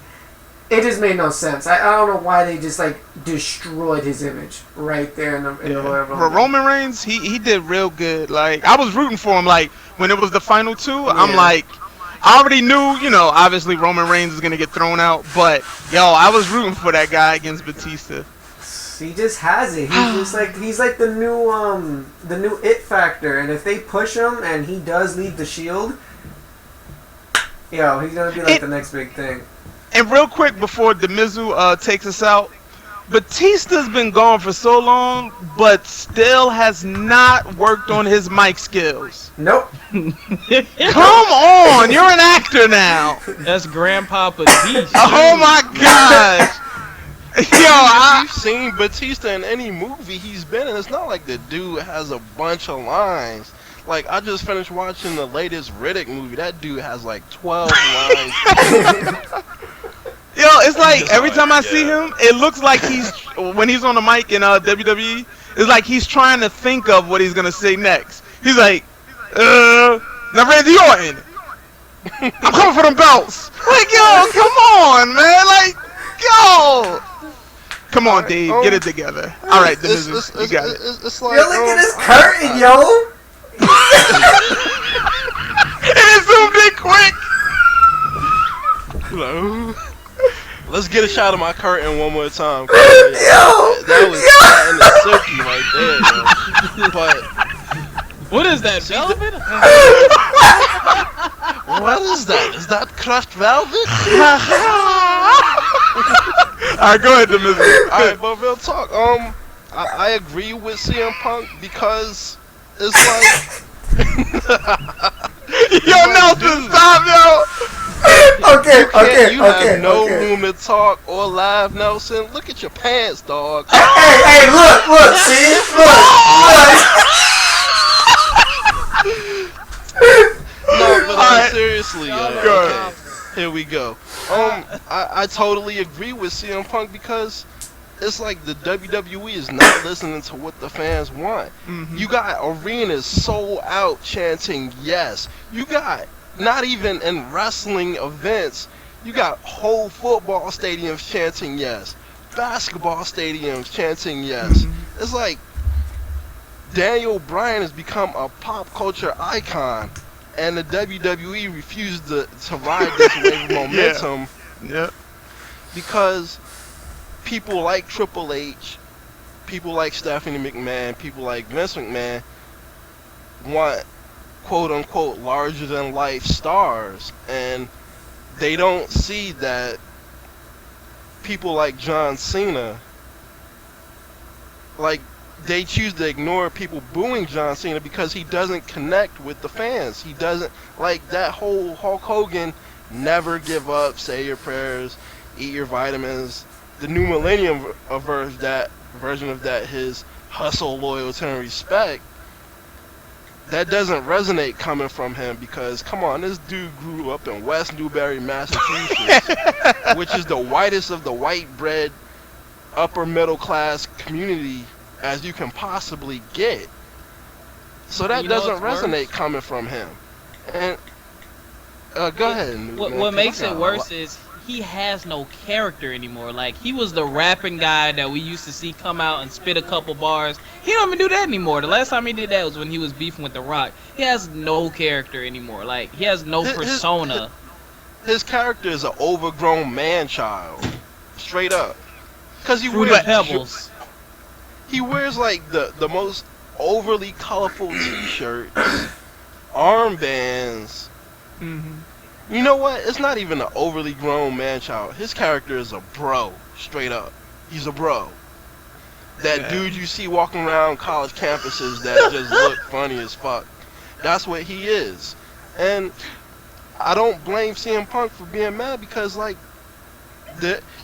just made no sense. I don't know why they just like destroyed his image right there in the Royal Rumble. For Roman Reigns, he did real good. Like, I was rooting for him. Like, when it was the final 2, I'm like, I already knew, obviously Roman Reigns is gonna get thrown out, but I was rooting for that guy against Batista. He just has it. He's like the new it factor. And if they push him and he does leave the Shield, he's gonna be like the next big thing. And real quick before Demizu takes us out, Batista's been gone for so long, but still has not worked on his mic skills. Nope. Come on, you're an actor now. That's Grandpa Batista. Oh my gosh. Yo, You've seen Batista in any movie he's been in. It's not like the dude has a bunch of lines. Like, I just finished watching the latest Riddick movie. That dude has like 12 lines. Yo, it's like every time I see him, it looks like when he's on the mic in WWE, it's like he's trying to think of what he's gonna say next. He's like, now Randy Orton, I'm coming for them belts. Like, yo, come on, man. Like, yo. Come on, Dave, get it together. All right, you got it. It's like, Yo, look at this curtain, yo. It zoomed in quick. Hello. Let's get a shot of my curtain one more time. Yo, That was satin and silky right there, yo. But What is that, velvet? what is that? Is that crushed velvet? Alright, go ahead, Demiz. Alright, but real talk. I agree with CM Punk because it's like Yo, Nelson, stop, yo. you have no room to talk or laugh, Nelson. Look at your pants, dog. Hey, look, see? No, but Alright. seriously, okay, here we go. I totally agree with CM Punk because it's like the WWE is not listening to what the fans want. Mm-hmm. You got arenas sold out chanting yes. You got, not even in wrestling events, you got whole football stadiums chanting yes. Basketball stadiums chanting yes. Mm-hmm. It's like Daniel Bryan has become a pop culture icon, and the WWE refused to ride this wave of momentum. Yeah. Because people like Triple H, people like Stephanie McMahon, people like Vince McMahon want quote unquote larger than life stars, and they don't see that people like John Cena, like, they choose to ignore people booing John Cena because he doesn't connect with the fans. He doesn't, like, that whole Hulk Hogan, never give up, say your prayers, eat your vitamins. The new millennium version of that, his hustle, loyalty, and respect, that doesn't resonate coming from him because, come on, this dude grew up in West Newbury, Massachusetts, which is the whitest of the white bread, upper middle class community as you can possibly get. So that doesn't resonate coming from him. And go ahead. What makes it worse is he has no character anymore. Like, he was the rapping guy that we used to see come out and spit a couple bars. He don't even do that anymore. The last time he did that was when he was beefing with The Rock. He has no character anymore. Like, he has no persona. His character is an overgrown man-child. Straight up. Because he Fruity wears Pebbles. He wears like the most overly colorful t-shirts, armbands. Mm-hmm. You know what? It's not even an overly grown man-child. His character is a bro, straight up. He's a bro. That dude you see walking around college campuses that just look funny as fuck. That's what he is. And I don't blame CM Punk for being mad because, like,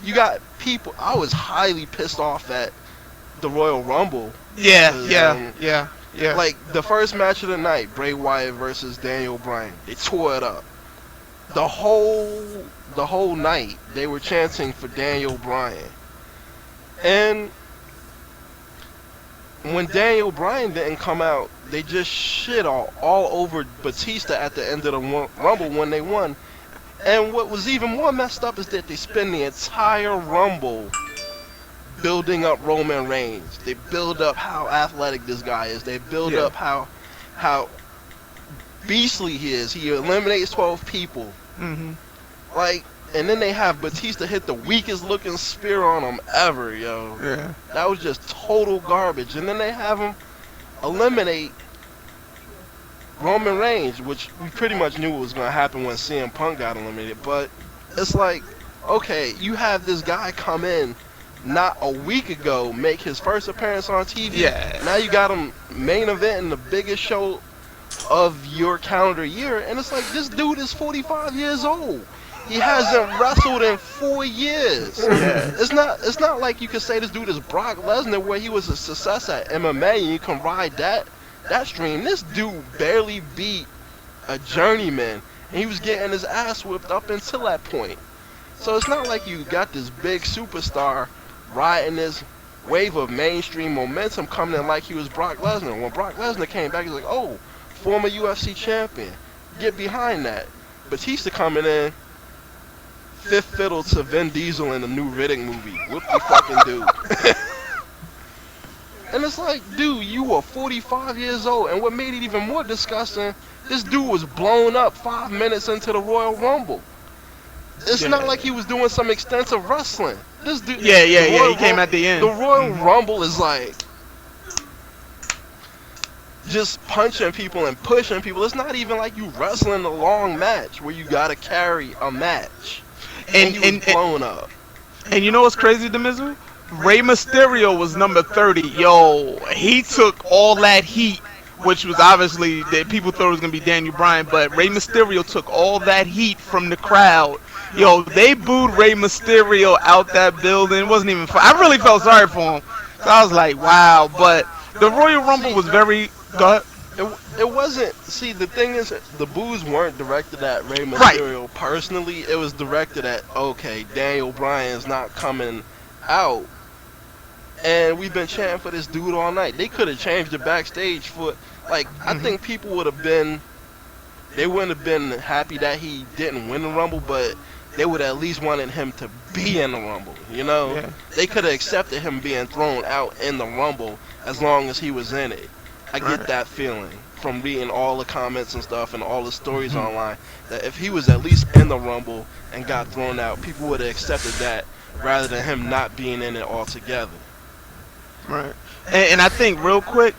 you got people. I was highly pissed off at the Royal Rumble. Yeah. Like, the first match of the night, Bray Wyatt versus Daniel Bryan, they tore it up. The whole night, they were chanting for Daniel Bryan. And when Daniel Bryan didn't come out, they just shit all over Batista at the end of the Rumble when they won. And what was even more messed up is that they spend the entire Rumble building up Roman Reigns. They build up how athletic this guy is. They build up how beastly he is. He eliminates 12 people. Mm-hmm. Like, and then they have Batista hit the weakest looking spear on him ever, yo. Yeah. That was just total garbage. And then they have him eliminate Roman Reigns, which we pretty much knew was going to happen when CM Punk got eliminated. But it's like, okay, you have this guy come in not a week ago make his first appearance on TV. Yeah. Now you got him main event in the biggest show of your calendar year, and it's like, this dude is 45 years old. He hasn't wrestled in 4 years. Yeah. It's not like you could say this dude is Brock Lesnar, where he was a success at MMA and you can ride that stream. This dude barely beat a journeyman, and he was getting his ass whipped up until that point. So it's not like you got this big superstar riding this wave of mainstream momentum coming in like he was Brock Lesnar. When Brock Lesnar came back, he's like, oh, former UFC champion. Get behind that. Batista coming in, fifth fiddle to Vin Diesel in the new Riddick movie. Whoop the fucking dude. And it's like, dude, you were 45 years old, and what made it even more disgusting, this dude was blown up 5 minutes into the Royal Rumble. It's not like he was doing some extensive wrestling. This dude, Yeah. He came at the end. The Royal Rumble is like just punching people and pushing people. It's not even like you wrestling a long match where you gotta carry a match. And he was blown up. And you know what's crazy, Demizu? Rey Mysterio was number 30. Yo, he took all that heat, which was obviously that people thought it was gonna be Daniel Bryan, but Rey Mysterio took all that heat from the crowd. Yo, they booed Rey Mysterio out that building. It wasn't even fun. I really felt sorry for him. So I was like, wow. But the Royal Rumble was very. Go ahead. It wasn't. See, the thing is, the boos weren't directed at Rey Mysterio personally. It was directed at, okay, Daniel Bryan's not coming out, and we've been chanting for this dude all night. They could have changed it backstage for, like, I think people would have been. They wouldn't have been happy that he didn't win the Rumble, but they would at least wanted him to be in the Rumble, you know? Yeah. They could have accepted him being thrown out in the Rumble as long as he was in it. I get that feeling from reading all the comments and stuff and all the stories online, that if he was at least in the Rumble and got thrown out, people would have accepted that rather than him not being in it altogether. Right. And I think real quick,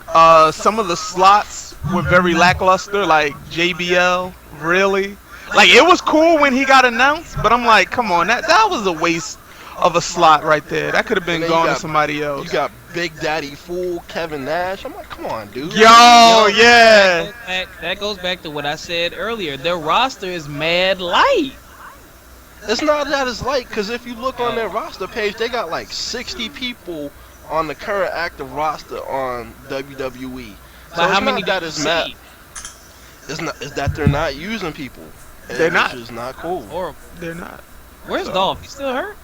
some of the slots were very lackluster, like JBL, really? Like, it was cool when he got announced, but I'm like, come on, that was a waste of a slot right there. That could have been gone to somebody else. You got Big Daddy Fool, Kevin Nash. I'm like, come on, dude. Yo, yeah. That goes back to what I said earlier. Their roster is mad light. It's not that it's light, because if you look on their roster page, they got like 60 people on the current active roster on WWE. So But how many that did you is mad. see? It's that they're not using people. They're not. Which is not cool. Horrible. They're not. Where's Dolph? He still hurt?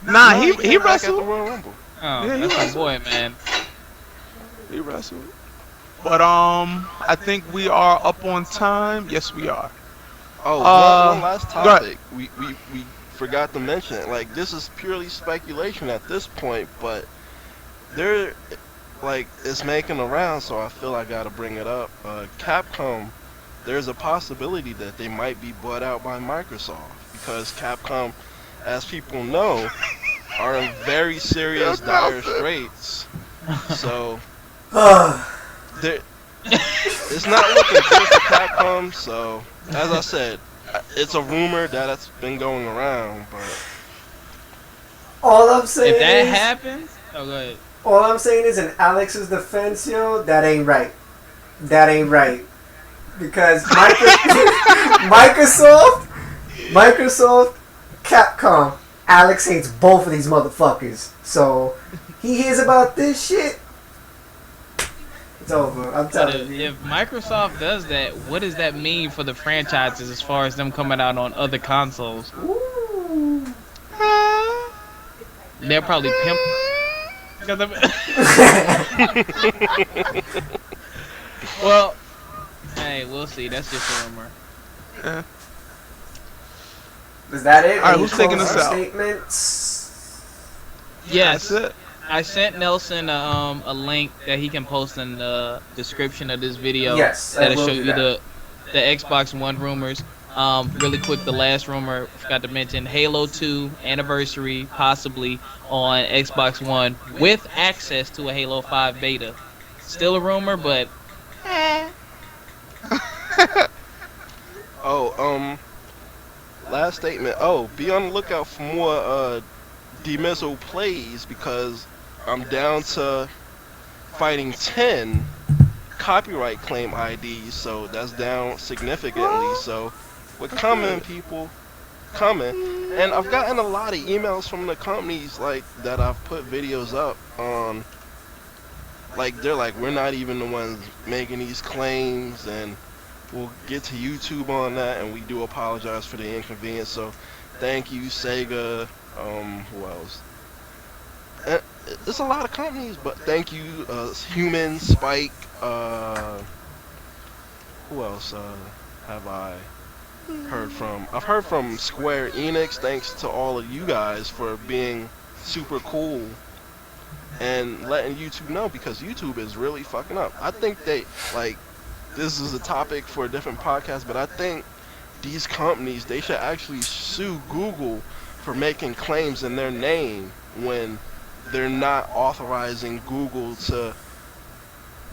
Nah, No, he came back at the wrestled. Royal Rumble. Oh, Yeah, he that's my wrestled. boy, man. He wrestled. But I think we are up on time. Yes, we are. Oh, one last go ahead. topic. We forgot to mention it. Like, this is purely speculation at this point, but they're like, it's making the rounds, so I feel I gotta bring it up. Capcom, there's a possibility that they might be bought out by Microsoft, because Capcom, as people know, are in very serious dire straits. So it's not looking good for Capcom. So, as I said, it's a rumor that's been going around, but All I'm saying If that is, happens, oh, go ahead. all I'm saying is, in Alex's defense, yo, that ain't right. That ain't right. Because Microsoft, Capcom, Alex hates both of these motherfuckers. So he hears about this shit, it's over. I'm But telling you. if Microsoft does that, what does that mean for the franchises as far as them coming out on other consoles? Ooh. They'll probably pimp. Well, hey, we'll see. That's just a rumor. Is that it? All right, Any who's taking us closing out? Statements? Yes, That's it. I sent Nelson a link that he can post in the description of this video. Yes, I that'll will show do you that. the Xbox One rumors. Really quick, the last rumor forgot to mention: Halo 2 anniversary possibly on Xbox One with access to a Halo 5 beta. Still a rumor, but last statement. Oh, be on the lookout for more D-Missile plays because I'm down to fighting 10 copyright claim IDs, so that's down significantly. So we're coming, people, coming. And I've gotten a lot of emails from the companies like that I've put videos up on. Like they're like, we're not even the ones making these claims, and we'll get to YouTube on that, and we do apologize for the inconvenience. So thank you, Sega. Who else? There's a lot of companies, but thank you, Human, Spike. Who else have I heard from? I've heard from Square Enix. Thanks to all of you guys for being super cool and letting YouTube know, because YouTube is really fucking up. I think they, like, this is a topic for a different podcast, but I think these companies, they should actually sue Google for making claims in their name when they're not authorizing Google to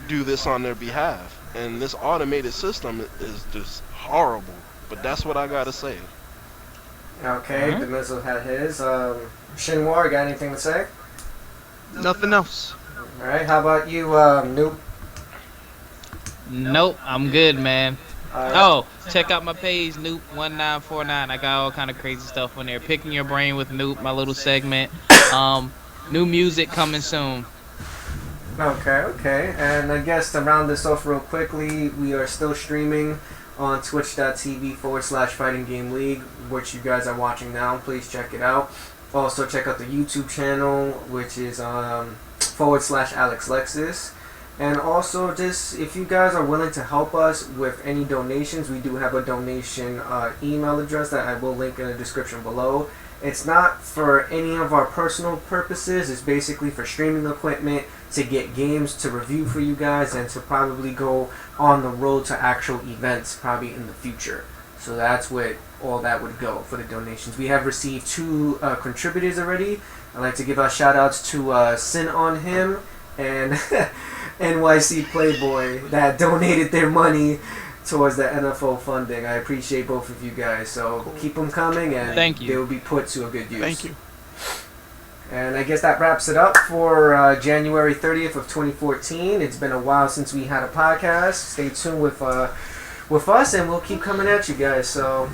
do this on their behalf. And this automated system is just horrible. But that's what I gotta say. Okay, the Missile had his. Shinwar, got anything to say? Nothing else. Alright, how about you, Noob? Nope, I'm good, man. Alright. Oh, check out my page, Noop1949. I got all kind of crazy stuff on there. Picking your brain with Noop, my little segment. New music coming soon. Okay. And I guess to round this off real quickly, we are still streaming on twitch.tv/Fighting Game League, which you guys are watching now. Please check it out. Also, check out the YouTube channel, which is /AlexLexis. And also, just if you guys are willing to help us with any donations, we do have a donation email address that I will link in the description below. It's not for any of our personal purposes. It's basically for streaming equipment, to get games to review for you guys, and to probably go on the road to actual events probably in the future. So that's what all that would go for the donations. We have received 2 contributors already. I'd like to give our shout outs to Sin on Him and NYC Playboy that donated their money towards the NFO funding. I appreciate both of you guys. So keep them coming, and Thank you. they will be put to a good use. Thank you. And I guess that wraps it up for January 30th of 2014. It's been a while since we had a podcast. Stay tuned with us, and we'll keep coming at you guys. So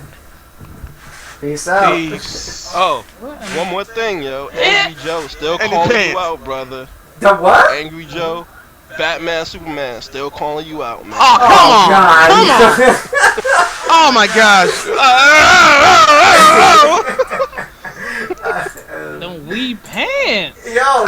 peace out. Peace. Oh, one more thing, yo. Angry Joe still And calling depends. you out, brother. The what? Angry Joe, Batman, Superman, still calling you out, man. Oh, come on. God. Oh my gosh. Don't we pants? Yo.